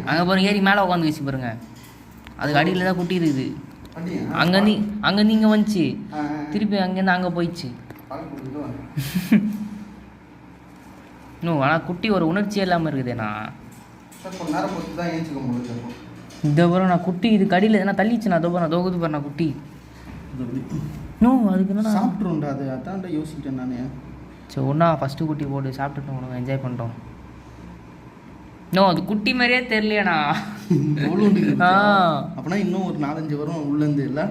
அங்கே பாருங்க ஏறி மேலே உட்காந்துக்கிச்சு பாருங்க. அதுக்கு அடியில் தான் குட்டி இருக்குது. அங்கேருந்து இங்கே வந்துச்சு, திருப்பி அங்கேருந்து அங்கே போயிடுச்சு. இன்னும் ஆனால் குட்டி ஒரு உணர்ச்சியே இல்லாமல் இருக்குதுண்ணா. இதை பாரு நான் குட்டி இது கடியில் எதனா தள்ளிச்சுண்ணா. அதோ பாரு தோகுது பாரு நான் குட்டி. அதுக்கு என்ன சாப்பிட்ருண்டா, அது அதான் யோசிக்கிட்டேன் நான். சரி ஒன்றா ஃபஸ்ட்டு குட்டி போட்டு சாப்பிட்டுட்டு உனக்கு என்ஜாய் பண்ணிட்டோம். அது குட்டி மாதிரியே தெரியலையாண்ணா. அப்படின்னா இன்னும் ஒரு 4-5 வரும் உள்ளேருந்து இல்லை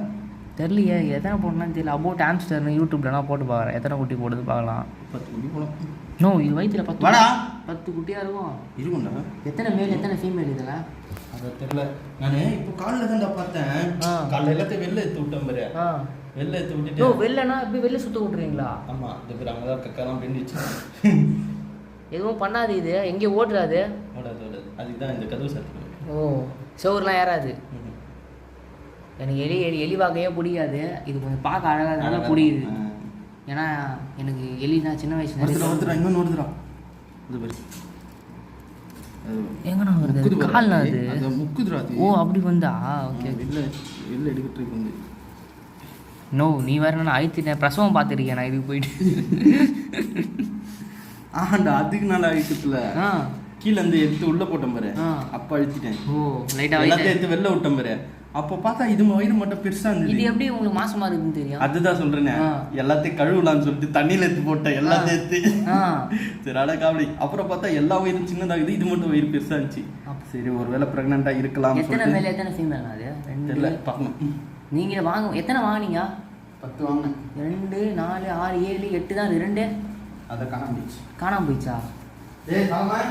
தெரியலையே. எத்தனை போடணும்னு தெரியல. அபவுட் ஆம்ஸ்டர்னு யூடியூப்லலாம் போட்டு பார்க்குறேன். எத்தனை குட்டி போடுது பார்க்கலாம். 10 குட்டி போடும். இது வயிற்றுல 10 குட்டியாக இருக்கும். இருக்கும்டா. எத்தனை மேல் எத்தனை ஃபீமேல் இதில் அதை தெரியல. நான் இப்போ காலையில் தான்டா பார்த்தேன். காலையில் எல்லாத்தையும் வெளில எடுத்து விட்டேன் பாரு. வெளில எடுத்து விட்டுட்டு வெளிலனா இப்படி வெளில சுற்ற விட்றீங்களா? ஆமாம், இது அங்கே தான் கக்கெல்லாம் பிண்டிச்சு. எதுவும் பண்ணாது. இது எங்கேயும் ஓடுறாது. ஓடாது. அதுக்கு தான் இந்த கதவு சாப்பிட்டு. சோறுலாம் ஏறாது. எனக்கு எலி வாக்கையே பிடிக்காது. இது கொஞ்சம் பார்க்க அழகாக பிடிக்குது. ஏன்னா எனக்கு எலினா சின்ன வயசுல இன்னொன்று வருதுடா. எங்கண்ணா வருது? கால்னா அது முக்குதுடா. அப்படி வந்தா ஓகே. வெளில எடுக்கிட்டு வந்து நீ வேற நான் அழுத்திட்டேன். பிரசவம் பார்த்துருக்கேன் நான் இதுக்கு போயிட்டு. ஆஹாண்டா, அதுக்கு நான் அழுத்தத்துல கீழே இருந்து எடுத்து உள்ள போட்டேன் பாரு. அப்போ அழுத்திட்டேன். எல்லாத்தையும் எடுத்து வெளில விட்டேன் பாரு. அப்போ பார்த்தா இது வயிறு மட்டும் பெருசா இருந்தது. இது எப்படி உங்களுக்கு மாசமா இருக்குன்னு தெரியும்? அதுதான் சொல்றேனே, எல்லாத்தையும் கழுவலான்னு சொல்லிட்டு தண்ணியில எடுத்து போட்டேன். எல்லாத்தையும் எடுத்து சரி அழகாவளி. அப்புறம் பார்த்தா எல்லா வயிறும் சின்னதாகுது, இது மட்டும் வயிறு பெருசா இருந்துச்சு. சரி ஒருவேளை பிரெக்னண்டா இருக்கலாம். எத்தனை மேல எத்தனை ஃபீமேல்? அது தெரியல, பார்க்கணும். நீங்களே வாங்க. எத்தனை வாங்கினீங்க? 10 வாங்கினேன். 2 4 6 7 8 தான். 2 அதை காணாம போயிடுச்சு. காணாம போயிடுச்சா? ஏய் சாலமன்